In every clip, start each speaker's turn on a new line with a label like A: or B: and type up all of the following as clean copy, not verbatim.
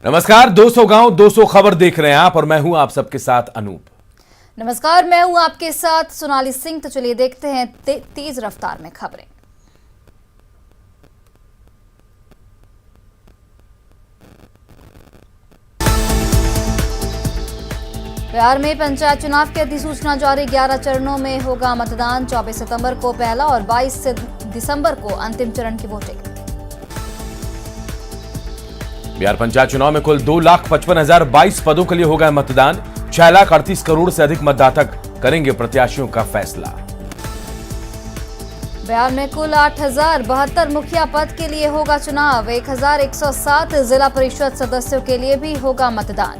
A: नमस्कार, 200 गांव 200 खबर देख रहे हैं आप और मैं हूं आप सबके साथ अनूप।
B: नमस्कार, मैं हूं आपके साथ सोनाली सिंह। तो चलिए देखते हैं तेज रफ्तार में खबरें। बिहार में पंचायत चुनाव की अधिसूचना जारी। 11 चरणों में होगा मतदान। 24 सितंबर को पहला और 22 दिसंबर को अंतिम चरण की वोटिंग।
A: बिहार पंचायत चुनाव में कुल 2,55,022 पदों के लिए होगा मतदान। 6,38 करोड़ से अधिक मतदाता करेंगे प्रत्याशियों का फैसला।
B: बिहार में कुल 8,072 मुखिया पद के लिए होगा चुनाव। 1,107 जिला परिषद सदस्यों के लिए भी होगा मतदान।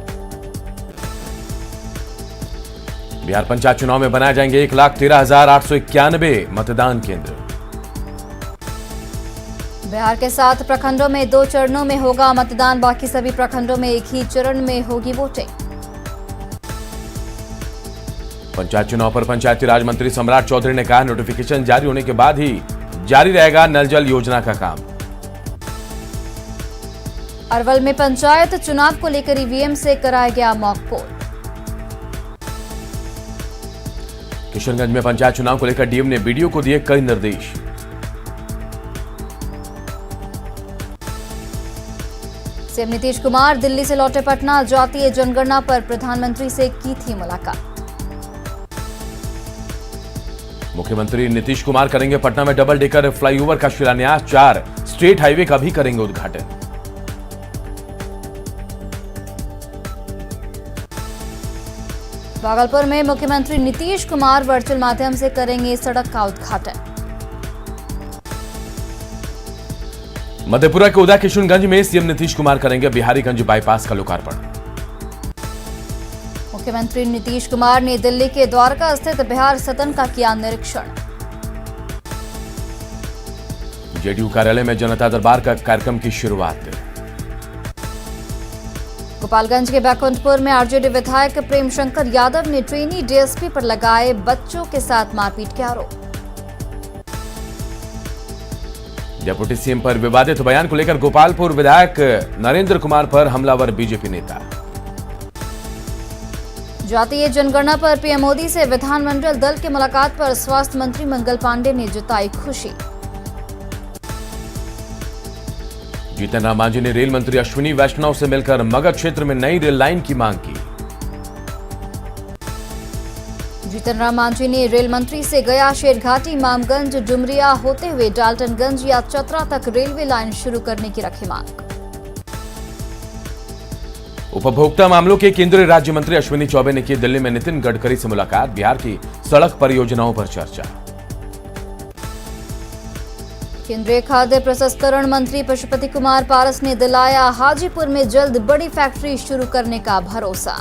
A: बिहार पंचायत चुनाव में बनाए जाएंगे 1,13,891 मतदान केंद्र।
B: बिहार के 7 प्रखंडों में 2 चरणों में होगा मतदान। बाकी सभी प्रखंडों में एक ही चरण में होगी वोटिंग।
A: पंचायत चुनाव पर पंचायती राज मंत्री सम्राट चौधरी ने कहा, नोटिफिकेशन जारी होने के बाद ही जारी रहेगा नल जल योजना का काम।
B: अरवल में पंचायत चुनाव को लेकर ईवीएम से कराया गया मॉक पोल।
A: किशनगंज में पंचायत चुनाव को लेकर डीएम ने बीडीओ को दिए कई निर्देश।
B: सीएम नीतीश कुमार दिल्ली से लौटे पटना। जातीय जनगणना पर प्रधानमंत्री से की थी मुलाकात।
A: मुख्यमंत्री नीतीश कुमार करेंगे पटना में डबल डेकर फ्लाईओवर का शिलान्यास। 4 स्टेट हाईवे का भी करेंगे उद्घाटन।
B: भागलपुर में मुख्यमंत्री नीतीश कुमार वर्चुअल माध्यम से करेंगे सड़क का उद्घाटन।
A: मधेपुरा के उदा किशनगंज में सीएम नीतीश कुमार करेंगे बिहारीगंज बाईपास का लोकार्पण।
B: मुख्यमंत्री नीतीश कुमार ने दिल्ली के द्वारका स्थित बिहार सदन का किया निरीक्षण।
A: जेडीयू कार्यालय में जनता दरबार का कार्यक्रम की शुरुआत।
B: गोपालगंज के बैकुंठपुर में आरजेडी विधायक प्रेम शंकर यादव ने ट्रेनी डीएसपी पर लगाए बच्चों के साथ मारपीट के आरोप।
A: डिप्टी सीएम पर विवादित बयान को लेकर गोपालपुर विधायक नरेंद्र कुमार पर हमलावर बीजेपी नेता।
B: जातीय जनगणना पर पीएम मोदी से विधानमंडल दल की मुलाकात पर स्वास्थ्य मंत्री मंगल पांडे ने जताई खुशी।
A: जीतन राम मांझी ने रेल मंत्री अश्विनी वैष्णव से मिलकर मगध क्षेत्र में नई रेल लाइन की मांग की।
B: जीतन राम मांझी ने रेल मंत्री से गया शेरघाटी मामगंज डुमरिया होते हुए डाल्टनगंज या चतरा तक रेलवे लाइन शुरू करने की रखी मांग।
A: उपभोक्ता मामलों के केंद्रीय राज्य मंत्री अश्विनी चौबे ने की दिल्ली में नितिन गडकरी से मुलाकात। बिहार की सड़क परियोजनाओं पर चर्चा।
B: केंद्रीय खाद्य प्रसंस्करण मंत्री पशुपति कुमार पारस ने दिलाया हाजीपुर में जल्द बड़ी फैक्ट्री शुरू करने का भरोसा।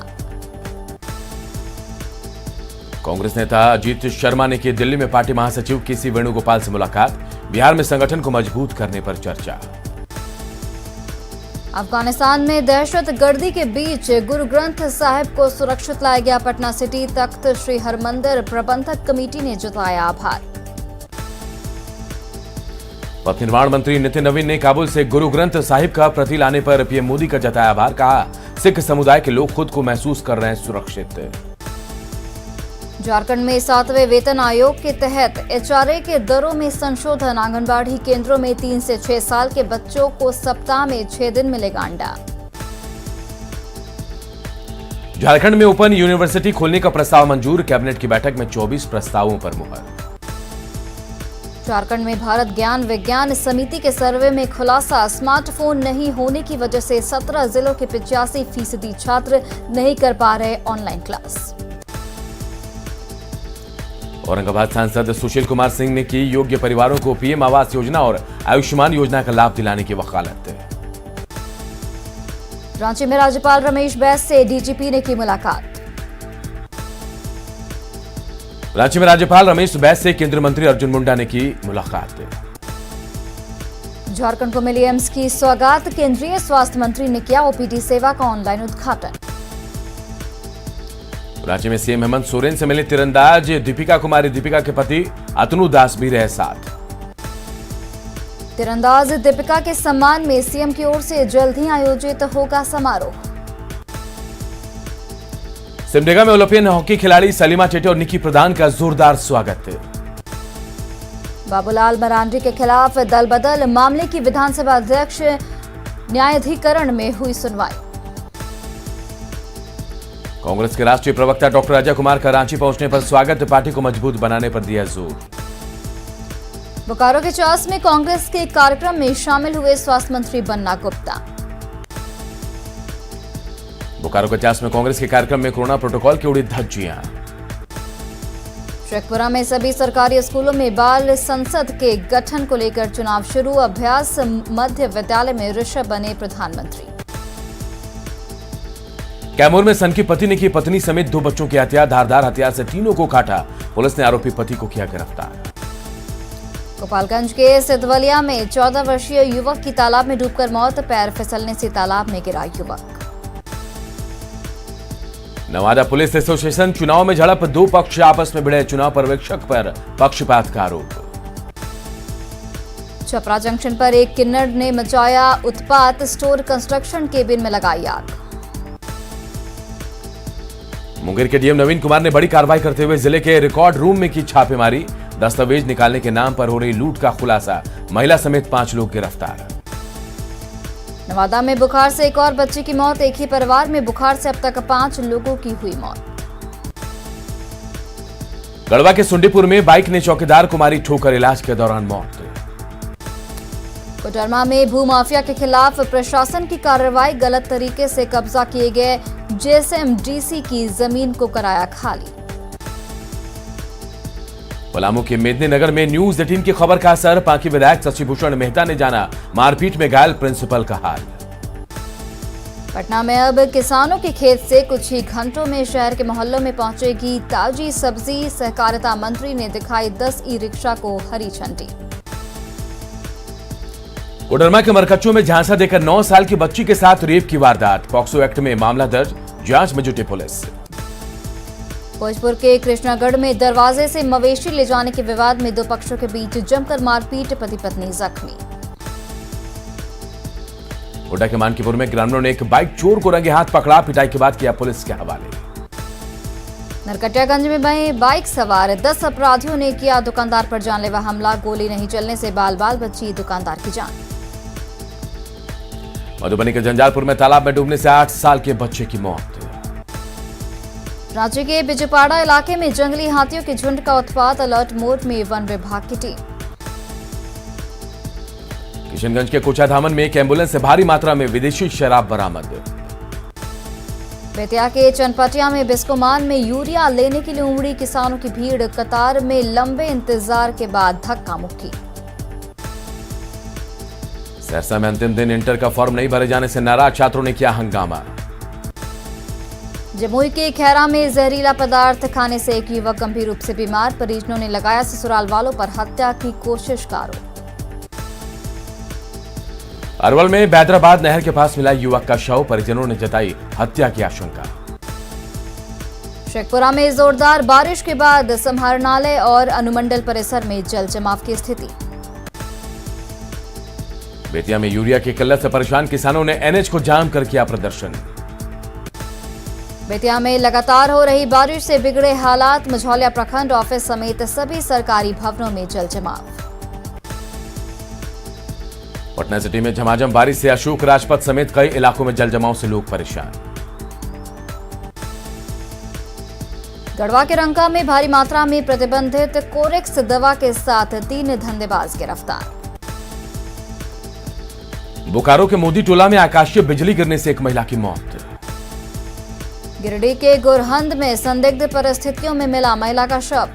A: कांग्रेस नेता अजीत शर्मा ने की दिल्ली में पार्टी महासचिव केसी वेणुगोपाल से मुलाकात। बिहार में संगठन को मजबूत करने पर चर्चा।
B: अफगानिस्तान में दहशतगर्दी के बीच गुरु ग्रंथ साहिब को सुरक्षित लाया गया। पटना सिटी तख्त श्री हरमंदिर प्रबंधक कमेटी ने जताया आभार।
A: पथ निर्माण मंत्री नितिन नवीन ने काबुल से गुरु ग्रंथ साहिब का प्रति लाने पर पीएम मोदी का जताया आभार। कहा, सिख समुदाय के लोग खुद को महसूस कर रहे हैं सुरक्षित।
B: झारखंड में 7वें वेतन आयोग के तहत एचआरए के दरों में संशोधन। आंगनबाड़ी केंद्रों में 3 से 6 साल के बच्चों को सप्ताह में 6 दिन मिलेगा अंडा।
A: झारखंड में ओपन यूनिवर्सिटी खोलने का प्रस्ताव मंजूर। कैबिनेट की बैठक में 24 प्रस्तावों पर मुहर।
B: झारखंड में भारत ज्ञान विज्ञान समिति के सर्वे में खुलासा, स्मार्टफोन नहीं होने की वजह से 17 जिलों के 85% छात्र नहीं कर पा रहे ऑनलाइन क्लास।
A: औरंगाबाद सांसद सुशील कुमार सिंह ने की योग्य परिवारों को पीएम आवास योजना और आयुष्मान योजना का लाभ दिलाने की वकालत।
B: रांची में राज्यपाल रमेश बैस से डीजीपी ने की मुलाकात।
A: रांची में राज्यपाल रमेश बैस से केंद्रीय मंत्री अर्जुन मुंडा ने की मुलाकात।
B: झारखंड को मिली एम्स की सौगात। केंद्रीय स्वास्थ्य मंत्री ने किया ओपीडी सेवा का ऑनलाइन उद्घाटन।
A: रांची में सीएम हेमंत सोरेन से मिले तीरंदाज दीपिका कुमारी। दीपिका के पति अतनु दास भी रहे साथ।
B: तीरंदाज दीपिका के सम्मान में सीएम की ओर से जल्द ही आयोजित होगा समारोह।
A: सिमडेगा में ओलंपियन हॉकी खिलाड़ी सलीमा टेटे और निकी प्रधान का जोरदार स्वागत।
B: बाबूलाल मरांडी के खिलाफ दल बदल मामले की विधानसभा अध्यक्ष न्यायाधिकरण में हुई सुनवाई।
A: कांग्रेस के राष्ट्रीय प्रवक्ता डॉक्टर अजय कुमार का रांची पहुंचने पर स्वागत, पार्टी को मजबूत बनाने पर दिया जोर।
B: बोकारो के चास में कांग्रेस के कार्यक्रम में शामिल हुए स्वास्थ्य मंत्री बन्ना गुप्ता।
A: बोकारो के चास में कांग्रेस के कार्यक्रम में कोरोना प्रोटोकॉल की उड़ी धज्जियां।
B: शेखपुरा में सभी सरकारी स्कूलों में बाल संसद के गठन को लेकर चुनाव शुरू, अभ्यास मध्य विद्यालय में ऋषभ बने प्रधानमंत्री।
A: कैमूर में सन की पति ने की पत्नी समेत 2 बच्चों की हत्या, धारदार हथियार से तीनों को काटा, पुलिस ने आरोपी पति को किया गिरफ्तार।
B: गोपालगंज के सिद्धवलिया में 14 वर्षीय युवक की तालाब में डूबकर मौत, पैर फिसलने से तालाब में गिरा युवक।
A: नवादा पुलिस एसोसिएशन चुनाव में झड़प, 2 पक्ष आपस में भिड़े, चुनाव पर्यवेक्षक पर पक्षपात का आरोप।
B: छपरा जंक्शन पर एक किन्नर ने मचाया उत्पात, स्टोर कंस्ट्रक्शन केबिन में लगाई आग।
A: मुंगेर के डीएम नवीन कुमार ने बड़ी कार्रवाई करते हुए जिले के रिकॉर्ड रूम में की छापेमारी, दस्तावेज निकालने के नाम पर हो रही लूट का खुलासा, महिला समेत 5 लोग गिरफ्तार।
B: नवादा में बुखार से एक और बच्चे की मौत, एक ही परिवार में बुखार से अब तक 5 लोगों की हुई मौत।
A: गढ़वा के सुंडीपुर में बाइक ने चौकीदार को मारी ठोकर, इलाज के दौरान मौत।
B: कोडरमा में भूमाफिया के खिलाफ प्रशासन की कार्रवाई, गलत तरीके से कब्जा किए गए जेएसएमडीसी की जमीन को कराया खाली।
A: पलामू के मेदिनीनगर में न्यूज 18 की खबर का असर, पांकी विधायक शशिभूषण मेहता ने जाना मारपीट में घायल प्रिंसिपल का हाल।
B: पटना में अब किसानों के खेत से कुछ ही घंटों में शहर के मोहल्लों में पहुंचेगी ताजी सब्जी, सहकारिता मंत्री ने दिखाई 10 ई-रिक्शा को हरी झंडी।
A: कोडरमा के मरकच्चों में झांसा देकर 9 साल की बच्ची के साथ रेप की वारदात, पॉक्सो एक्ट में मामला दर्ज, जांच में जुटी पुलिस।
B: भोजपुर के कृष्णागढ़ में दरवाजे से मवेशी ले जाने के विवाद में 2 पक्षों के बीच जमकर मारपीट, पति पत्नी जख्मी। गोड्डा के मानकीपुर में ग्रामीणों ने एक बाइक चोर को रंगे हाथ पकड़ा, पिटाई के बाद किया पुलिस के हवाले। नरकटियागंज में बाइक सवार 10 अपराधियों ने किया दुकानदार पर जानलेवा हमला, गोली नहीं चलने से बाल बाल बची दुकानदार की जान। मधुबनी के जंजालपुर में तालाब में डूबने से 8 साल के बच्चे की मौत। रांची के बिजपाड़ा इलाके में जंगली हाथियों के झुंड का उत्पात, अलर्ट मोड में वन विभाग की टीम। किशनगंज के कोचाधामन में एक एम्बुलेंस से भारी मात्रा में विदेशी शराब बरामद। बेतिया के चनपटिया में बिस्कोमान में यूरिया लेने के लिए उमड़ी किसानों की भीड़, कतार में लंबे इंतजार के बाद धक्का मुक्की। सहरसा में अंतिम दिन इंटर का फॉर्म नहीं भरे जाने से नाराज छात्रों ने किया हंगामा। जमुई के खैरा में जहरीला पदार्थ खाने से एक युवक गंभीर रूप से बीमार, परिजनों ने लगाया ससुराल वालों पर हत्या की कोशिश का आरोप। अरवल में बैदराबाद नहर के पास मिला युवक का शव, परिजनों ने जताई हत्या की आशंका। शेखपुरा में जोरदार बारिश के बाद समाहरणालय और अनुमंडल परिसर में जल जमाव की स्थिति। बेतिया में यूरिया की किल्लत से परेशान किसानों ने एनएच को जाम कर किया प्रदर्शन। बेतिया में लगातार हो रही बारिश से बिगड़े हालात, मझौलिया प्रखंड ऑफिस समेत सभी सरकारी भवनों में जल जमाव। पटना सिटी में झमाझम बारिश से अशोक राजपथ समेत कई इलाकों में जल जमाव से लोग परेशान। गढ़वा के रंका में भारी मात्रा में प्रतिबंधित कोरेक्स दवा के साथ 3 धंधेबाज गिरफ्तार। बोकारो के मोदी टोला में आकाशीय बिजली गिरने से एक महिला की मौत। गिरिडीह के गोरहंद में संदिग्ध परिस्थितियों में मिला महिला का शव।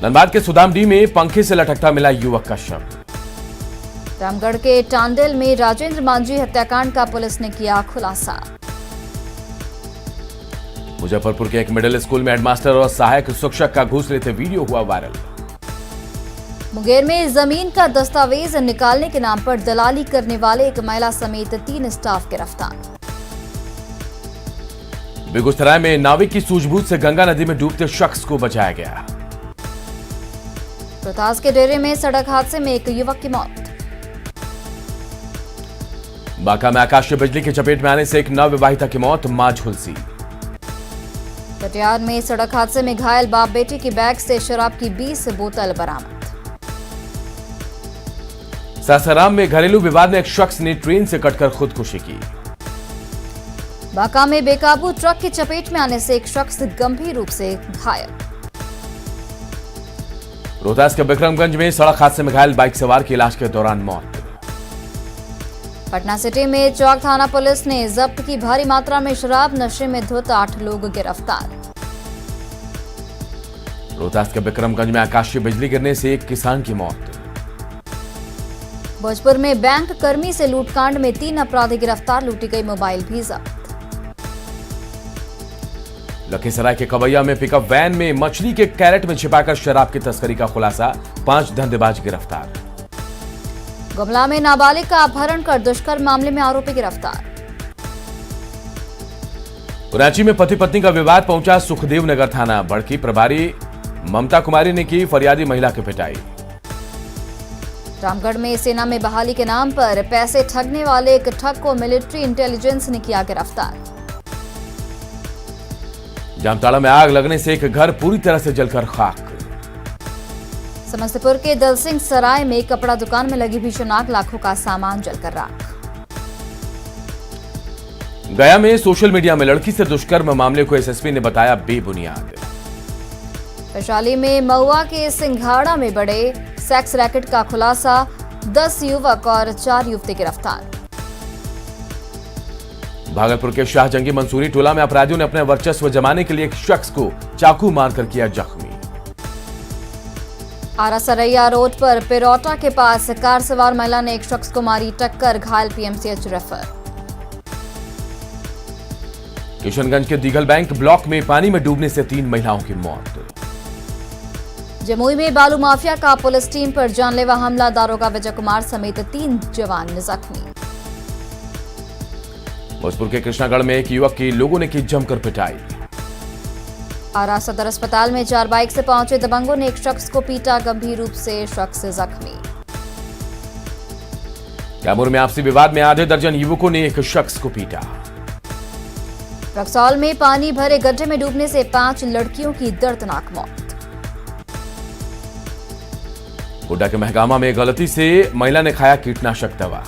B: धनबाद के सुदामडीह में पंखे से लटकता मिला युवक का शव। रामगढ़ के टांडल में राजेंद्र मांझी हत्याकांड का पुलिस ने किया खुलासा। मुजफ्फरपुर के एक मिडिल स्कूल में हेडमास्टर और सहायक शिक्षक का घूस लेते वीडियो हुआ वायरल। मुंगेर में जमीन का दस्तावेज निकालने के नाम पर दलाली करने वाले एक महिला समेत 3 स्टाफ गिरफ्तार। बेगूसराय में नाविक की सूझबूझ से गंगा नदी में डूबते शख्स को बचाया गया। रोहतास के डेरे में सड़क हादसे में एक युवक की मौत।
A: बांका में आकाशीय बिजली की चपेट में आने से एक नवविवाहिता की मौत, मां झुलसी।
B: कटिहार में सड़क हादसे में घायल बाप बेटी की बैग से शराब की 20 बोतल बरामद।
A: सासाराम में घरेलू विवाद में एक शख्स ने ट्रेन से कटकर खुदकुशी की।
B: बांका में बेकाबू ट्रक की चपेट में आने से एक शख्स गंभीर रूप से घायल।
A: रोहतास के विक्रमगंज में सड़क हादसे में घायल बाइक सवार की इलाज के दौरान मौत।
B: पटना सिटी में चौक थाना पुलिस ने जब्त की भारी मात्रा में शराब, नशे में धुत 8 लोग गिरफ्तार।
A: रोहतास के विक्रमगंज में आकाशीय बिजली गिरने से एक किसान की मौत।
B: भोजपुर में बैंक कर्मी से लूटकांड में 3 अपराधी गिरफ्तार, लूटी गई मोबाइल भी जब्त।
A: लखीसराय के कवैया में पिकअप वैन में मछली के कैरेट में छिपाकर शराब की तस्करी का खुलासा, 5 धंधेबाज गिरफ्तार।
B: गुमला में नाबालिग का अपहरण कर दुष्कर्म मामले में आरोपी गिरफ्तार।
A: रांची में पति पत्नी का विवाद पहुंचा सुखदेव नगर थाना, बड़की प्रभारी ममता कुमारी ने की फरियादी महिला की पिटाई।
B: रामगढ़ में सेना में बहाली के नाम पर पैसे ठगने वाले एक ठग को मिलिट्री इंटेलिजेंस ने किया गिरफ्तार।
A: जामताड़ा में आग लगने से एक घर पूरी तरह से जलकर खाक।
B: समस्तीपुर के दलसिंह सराय में कपड़ा दुकान में लगी भीषण आग, लाखों का सामान जलकर राख।
A: गया में सोशल मीडिया में लड़की से दुष्कर्म मामले को एसएसपी ने बताया बेबुनियाद।
B: वैशाली में महुआ के सिंघाड़ा में बड़े सेक्स रैकेट का खुलासा, 10 युवक और 4 युवती गिरफ्तार।
A: भागलपुर के शाहजंगी मंसूरी टोला में अपराधियों ने अपने वर्चस्व जमाने के लिए एक शख्स को चाकू मारकर किया जख्मी।
B: आरा सरैया रोड पर पेरोटा के पास कार सवार महिला ने एक शख्स को मारी टक्कर, घायल पीएमसीएच रेफर।
A: किशनगंज के दीघल बैंक ब्लॉक में पानी में डूबने से 3 महिलाओं की मौत।
B: जमुई में बालू माफिया का पुलिस टीम पर जानलेवा हमला, दारोगा विजय कुमार समेत 3 जवान जख्मी।
A: भोजपुर के कृष्णागढ़ में एक युवक की लोगों ने की जमकर पिटाई।
B: आरा सदर अस्पताल में 4 बाइक से पहुंचे दबंगों ने एक शख्स को पीटा, गंभीर रूप से शख्स जख्मी।
A: कैमूर में आपसी विवाद में आधे दर्जन युवकों ने एक शख्स को पीटा।
B: रक्सौल में पानी भरे गड्ढे में डूबने से 5 लड़कियों की दर्दनाक मौत। गोड्डा के महगामा में गलती से महिला ने खाया कीटनाशक दवा।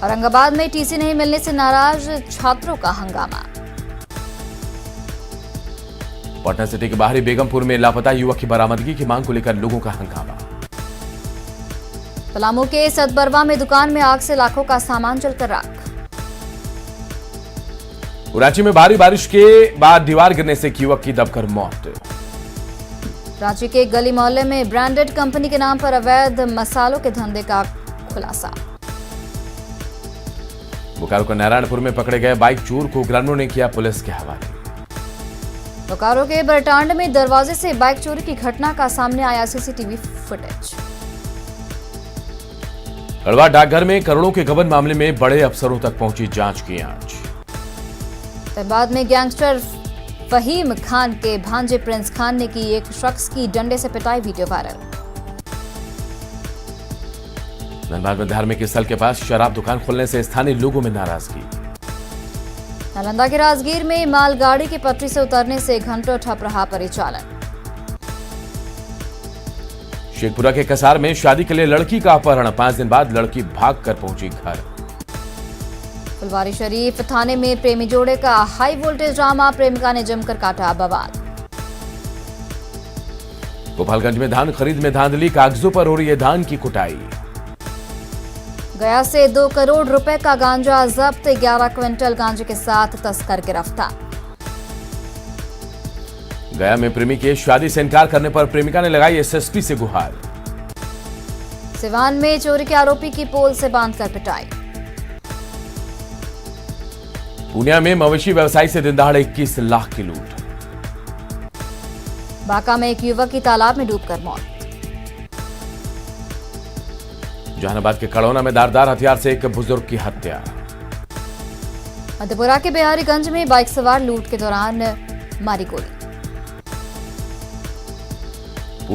B: औरंगाबाद में टीसी नहीं मिलने से नाराज छात्रों का हंगामा। पटना सिटी के बाहरी बेगमपुर में लापता युवक की बरामदगी की मांग को लेकर लोगों का हंगामा। पलामू के सतबरवा में दुकान में आग से लाखों का सामान जलकर राख। रांची में भारी बारिश के बाद दीवार गिरने से एक युवक की दबकर मौत। रांची के गली मोहल्ले में ब्रांडेड कंपनी के नाम पर अवैध मसालों के धंधे का खुलासा। बोकारो के नारायणपुर में पकड़े गए बाइक चोर को ग्रामीणों ने किया पुलिस के हवाले। बोकारो के बरटांड में दरवाजे से बाइक चोरी की घटना का सामने आया सीसीटीवी फुटेज। गढ़वा डाकघर में करोड़ों के गबन मामले में बड़े अफसरों तक पहुंची जांच की आंच। धनबाद में गैंगस्टर फहीम खान के भांजे प्रिंस खान ने की एक शख्स की डंडे से पिटाई, वीडियो वायरल। धनबाद में धार्मिक स्थल के पास शराब दुकान खुलने से स्थानीय लोगों में नाराजगी। नालंदा के राजगीर में मालगाड़ी की पटरी से उतरने से घंटों ठप रहा परिचालन। शेखपुरा के कसार में शादी के लिए लड़की का अपहरण, 5 दिन बाद लड़की भागकर पहुंची घर। फुलवारी शरीफ थाने में प्रेमी जोड़े का हाई वोल्टेज ड्रामा, प्रेमिका ने जमकर काटा बवाल। गोपालगंज में धान खरीद में धांधली, कागजों पर हो रही है धान की कुटाई। गया से 2 करोड़ रुपए का गांजा जब्त, 11 क्विंटल गांजे के साथ तस्कर गिरफ्तार। गया में प्रेमी के शादी से इनकार करने पर प्रेमिका ने लगाई एसएसपी से गुहार। सिवान में चोरी के आरोपी की पोल से बांधकर पिटाई। पूर्णिया में मवेशी व्यवसायी से दिन दहाड़े 21 लाख की लूट। बांका में एक युवक की तालाब में डूबकर मौत। जहानाबाद के कड़ौना में धारदार हथियार से एक बुजुर्ग की हत्या। मधेपुरा के बिहारीगंज में बाइक सवार लूट के दौरान मारी गोली।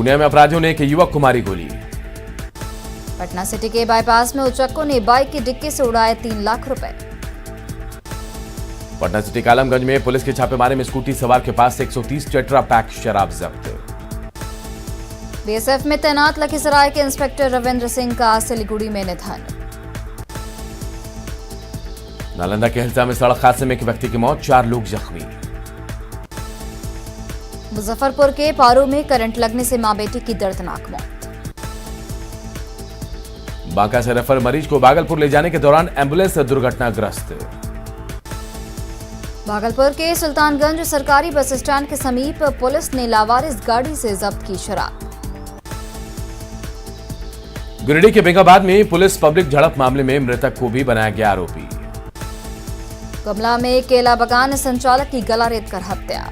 A: पुणे में अपराधियों ने एक युवक को मारी गोली।
B: पटना सिटी के बाईपास में उचक्कों ने बाइक की डिक्की से उड़ाए 3 लाख रुपए।
A: पटना सिटी के आलमगंज में पुलिस के छापेमारी में स्कूटी सवार के पास से 130 टेट्रा पैक शराब जब्त।
B: बीएसएफ में तैनात लखीसराय के इंस्पेक्टर रविंद्र सिंह का सिलीगुड़ी में निधन।
A: नालंदा के हिल्सा में सड़क हादसे में एक व्यक्ति की मौत, 4 लोग जख्मी।
B: मुजफ्फरपुर के पारू में करंट लगने से मां बेटी की दर्दनाक मौत।
A: बांका से रेफर मरीज को भागलपुर ले जाने के दौरान एम्बुलेंस दुर्घटनाग्रस्त।
B: भागलपुर के सुल्तानगंज सरकारी बस स्टैंड के समीप पुलिस ने लावारिस गाड़ी से जब्त की शराब।
A: गिरिडीह के बेंगाबाद में पुलिस पब्लिक झड़प मामले में मृतक को भी बनाया गया आरोपी।
B: कमला में केला बगान संचालक की गला रेतकर हत्या।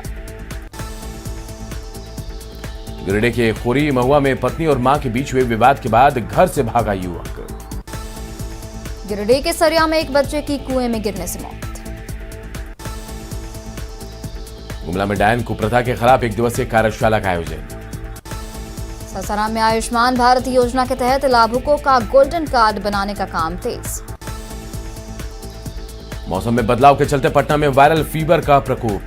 A: गिरिडीह के खोरी महुआ में पत्नी और मां के बीच हुए विवाद के बाद घर से भागा युवक।
B: गिरिडीह के सरिया में एक बच्चे की कुएं में गिरने से मौत।
A: गुमला में डायन कुप्रथा के खिलाफ 1 दिवसीय कार्यशाला का आयोजन।
B: सासाराम में आयुष्मान भारत योजना के तहत लाभुकों का गोल्डन कार्ड बनाने का काम तेज।
A: मौसम में बदलाव के चलते पटना में वायरल फीवर का प्रकोप।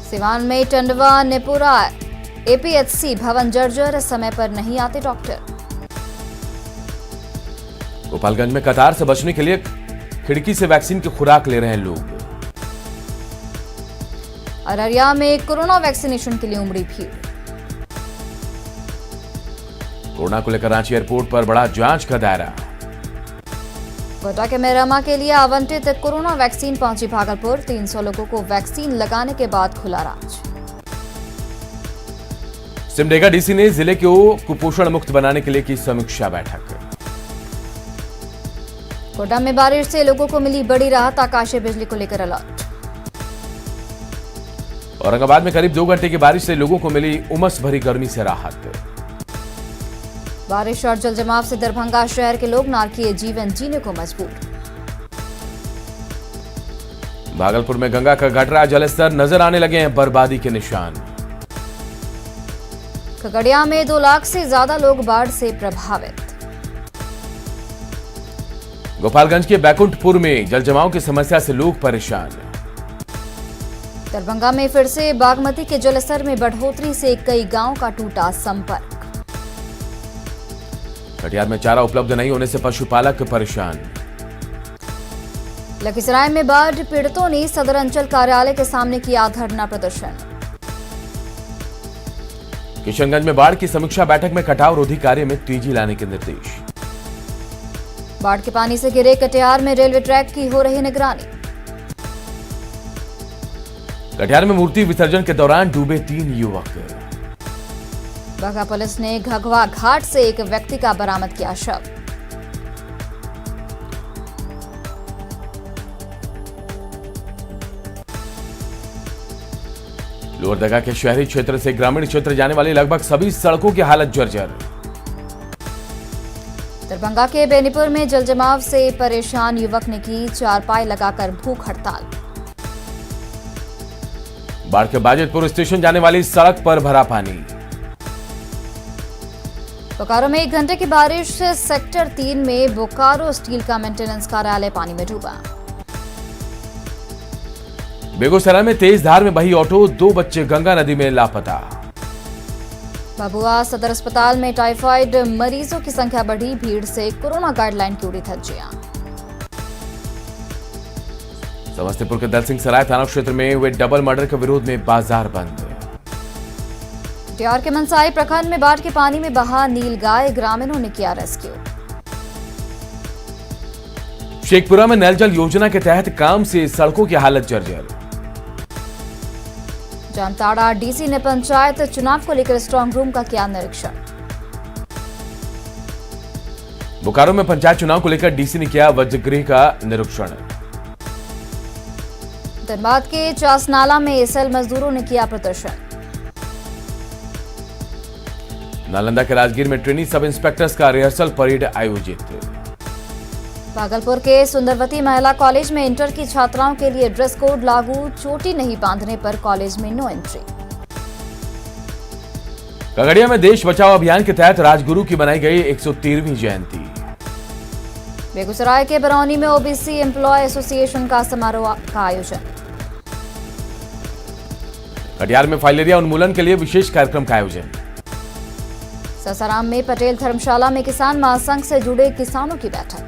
B: सिवान में टंडवा नेपुरा एपीएचसी भवन जर्जर, समय पर नहीं आते डॉक्टर।
A: गोपालगंज में कतार से बचने के लिए खिड़की से वैक्सीन की खुराक ले रहे हैं लोग।
B: अररिया में कोरोना वैक्सीनेशन के लिए उमड़ी भीड़।
A: कोरोना को लेकर रांची एयरपोर्ट पर बढ़ा जांच का दायरा।
B: कोटा के मेरामा के लिए आवंटित कोरोना वैक्सीन पहुंची भागलपुर, 300 लोगों को वैक्सीन लगाने के बाद खुला राज।
A: सिमडेगा डीसी ने जिले को कुपोषण मुक्त बनाने के लिए की समीक्षा बैठक।
B: कोटा में बारिश से लोगों को मिली बड़ी राहत, आकाशीय बिजली को लेकर अलर्ट।
A: औरंगाबाद में करीब 2 घंटे की बारिश से लोगों को मिली उमस भरी गर्मी से राहत।
B: बारिश और जलजमाव से दरभंगा शहर के लोग नारकीय जीवन जीने को मजबूर।
A: भागलपुर में गंगा का घट रहा जलस्तर, नजर आने लगे हैं बर्बादी के निशान।
B: खगड़िया में 2 लाख से ज्यादा लोग बाढ़ से प्रभावित।
A: गोपालगंज के बैकुंठपुर में जलजमाव की समस्या से लोग परेशान।
B: दरभंगा में फिर से बागमती के जलस्तर में बढ़ोतरी से कई गांवों का टूटा संपर्क।
A: कटिहार में चारा उपलब्ध नहीं होने से पशुपालक परेशान।
B: लखीसराय में बाढ़ पीड़ितों ने सदर अंचल कार्यालय के सामने किया धरना प्रदर्शन।
A: किशनगंज में बाढ़ की समीक्षा बैठक में कटाव रोधी कार्य में तेजी लाने के निर्देश।
B: बाढ़ के पानी से घिरे कटिहार में रेलवे ट्रैक की हो रही निगरानी।
A: कटिहार में मूर्ति विसर्जन के दौरान डूबे 3 युवक।
B: बाघा पुलिस ने घघवा घाट से एक व्यक्ति का बरामद किया शव।
A: लोहरदगा के शहरी क्षेत्र से ग्रामीण क्षेत्र जाने वाली लगभग सभी सड़कों की हालत जर्जर।
B: दरभंगा के बेनीपुर में जलजमाव से परेशान युवक ने की चारपाई लगाकर भूख हड़ताल।
A: बाढ़ के बाजितपुर स्टेशन जाने वाली सड़क पर भरा पानी।
B: बोकारो में 1 घंटे की बारिश से सेक्टर 3 में बोकारो स्टील का मेंटेनेंस कार्यालय पानी में डूबा।
A: बेगूसराय में तेज धार में बही ऑटो, 2 बच्चे गंगा नदी में लापता।
B: भभुआ सदर अस्पताल में टाइफाइड मरीजों की संख्या बढ़ी, भीड़ से कोरोना गाइडलाइन की उड़ी धज्जियां।
A: समस्तीपुर के दलसिंह सराय थाना क्षेत्र में हुए डबल मर्डर के विरोध में बाजार बंद।
B: कटिहार के मनसाई प्रखंड में बाढ़ के पानी में बहा नीलगाय, ग्रामीणों ने किया रेस्क्यू।
A: शेखपुरा में नल जल योजना के तहत काम से सड़कों की हालत जर्जर।
B: जामताड़ा डीसी ने पंचायत चुनाव को लेकर स्ट्रांग रूम का किया निरीक्षण।
A: बोकारो में पंचायत चुनाव को लेकर डीसी ने किया वजगृह का निरीक्षण।
B: धनबाद के चासनाला में एसएल मजदूरों ने किया प्रदर्शन।
A: नालंदा के राजगीर में ट्रेनी सब इंस्पेक्टर्स का रिहर्सल परेड आयोजित।
B: भागलपुर के सुंदरवती महिला कॉलेज में इंटर की छात्राओं के लिए ड्रेस कोड लागू, चोटी नहीं बांधने पर कॉलेज में नो एंट्री।
A: खगड़िया में देश बचाओ अभियान के तहत राजगुरु की बनाई गई 113वीं जयंती।
B: बेगूसराय के बरौनी में ओबीसी एम्प्लॉय एसोसिएशन का समारोह का आयोजन।
A: कटिहार में फाइलेरिया उन्मूलन के लिए विशेष कार्यक्रम का आयोजन।
B: सासाराम में पटेल धर्मशाला में किसान महासंघ से जुड़े किसानों की बैठक।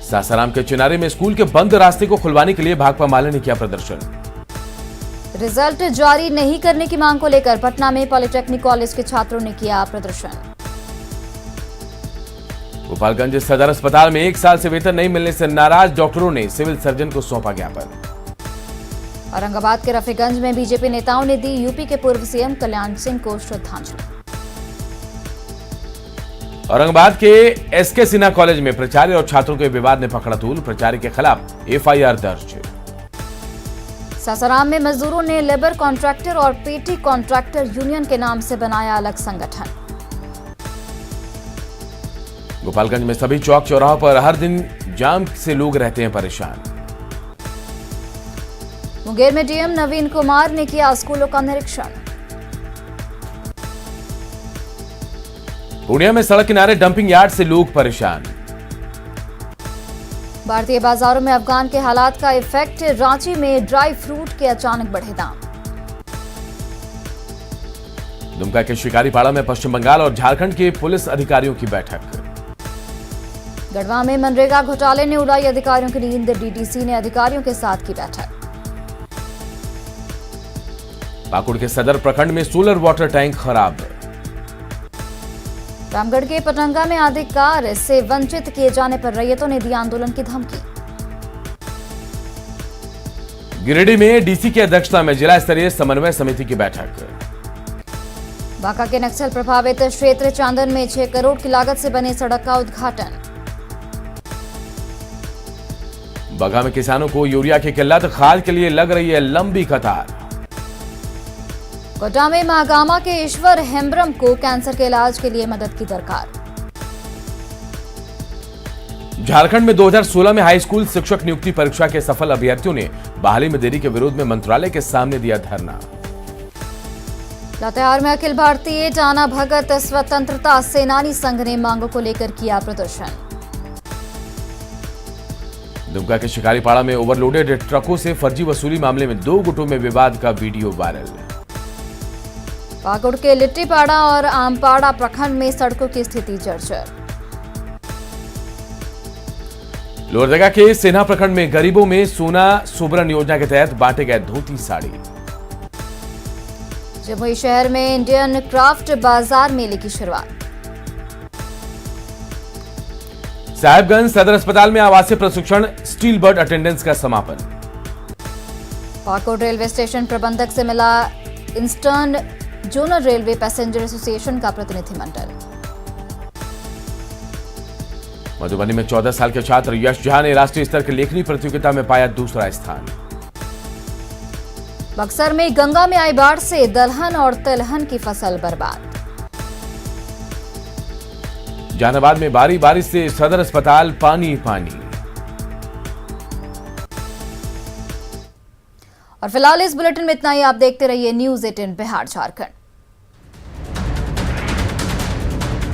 A: सासाराम के चिनारे में स्कूल के बंद रास्ते को खुलवाने के लिए भाकपा माले ने किया प्रदर्शन।
B: रिजल्ट जारी नहीं करने की मांग को लेकर पटना में पॉलिटेक्निक कॉलेज के छात्रों ने किया प्रदर्शन।
A: गोपालगंज सदर अस्पताल में 1 साल से वेतन नहीं मिलने से नाराज डॉक्टरों ने सिविल सर्जन को सौंपा ज्ञापन।
B: औरंगाबाद के रफीगंज में बीजेपी नेताओं ने दी यूपी के पूर्व सीएम कल्याण सिंह को श्रद्धांजलि।
A: औरंगाबाद के एसके सिन्हा कॉलेज में प्राचार्य और छात्रों के विवाद ने पकड़ा तूल, प्राचार्य के खिलाफ एफआईआर दर्ज।
B: सासाराम में मजदूरों ने लेबर कॉन्ट्रैक्टर और पेटी कॉन्ट्रैक्टर यूनियन के नाम से बनाया अलग संगठन।
A: गोपालगंज में सभी चौक चौराहों पर हर दिन जाम से लोग रहते हैं परेशान।
B: मुंगेर में डीएम नवीन कुमार ने किया स्कूलों का निरीक्षण।
A: पूर्णिया में सड़क किनारे डंपिंग यार्ड से लोग परेशान।
B: भारतीय बाजारों में अफगान के हालात का इफेक्ट, रांची में ड्राई फ्रूट के अचानक बढ़े दाम।
A: दुमका के शिकारीपाड़ा में पश्चिम बंगाल और झारखंड के पुलिस अधिकारियों की बैठक।
B: गढ़वा में मनरेगा घोटाले ने उड़ाई अधिकारियों की नींद, डीडीसी ने अधिकारियों के साथ की बैठक।
A: पाकुड़ के सदर प्रखंड में सोलर वाटर टैंक खराब।
B: रामगढ़ के पटंगा में अधिकार से वंचित किए जाने पर रैयतों ने दी आंदोलन की धमकी।
A: गिरिडीह में डीसी की अध्यक्षता में जिला स्तरीय समन्वय समिति की बैठक।
B: बांका के नक्सल प्रभावित क्षेत्र चांदन में 6 करोड़ की लागत से बने सड़क का उद्घाटन।
A: बगहा में किसानों को यूरिया की किल्लत, खाद के लिए लग रही है लंबी कतार।
B: कोटा में महागामा के ईश्वर हेम्ब्रम को कैंसर के इलाज के लिए मदद की दरकार।
A: झारखंड में 2016 में हाई स्कूल शिक्षक नियुक्ति परीक्षा के सफल अभ्यर्थियों ने बहाली में देरी के विरोध में मंत्रालय के सामने दिया धरना।
B: लातेहार में अखिल भारतीय टाना भगत स्वतंत्रता सेनानी संघ ने मांगों को लेकर किया प्रदर्शन।
A: दुमका के शिकारीपाड़ा में ओवरलोडेड ट्रकों से फर्जी वसूली मामले में 2 गुटों में विवाद का वीडियो वायरल।
B: पाकुड़ के लिट्टीपाड़ा और आमपाड़ा प्रखंड में सड़कों की स्थिति जर्जर।
A: लोहरदगा के सेना प्रखंड में गरीबों में सोना सुबरन योजना के तहत बांटे गए धोती साड़ी।
B: जमुई शहर में इंडियन क्राफ्ट बाजार मेले की शुरुआत।
A: साहिबगंज सदर अस्पताल में आवासीय प्रशिक्षण स्टील बर्ड अटेंडेंस का समापन।
B: पाकुड़ रेलवे स्टेशन प्रबंधक से मिला eastern zonal railway passenger association का प्रतिनिधिमंडल।
A: मधुबनी में 14 साल के छात्र यश झा ने राष्ट्रीय स्तर की लेखनी प्रतियोगिता में पाया दूसरा स्थान।
B: बक्सर में गंगा में आई बाढ़ से दलहन और तिलहन की फसल बर्बाद।
A: जहानाबाद में भारी बारिश से सदर अस्पताल पानी पानी।
B: और फिलहाल इस बुलेटिन में इतना ही। आप देखते रहिए न्यूज़ 18 बिहार झारखंड।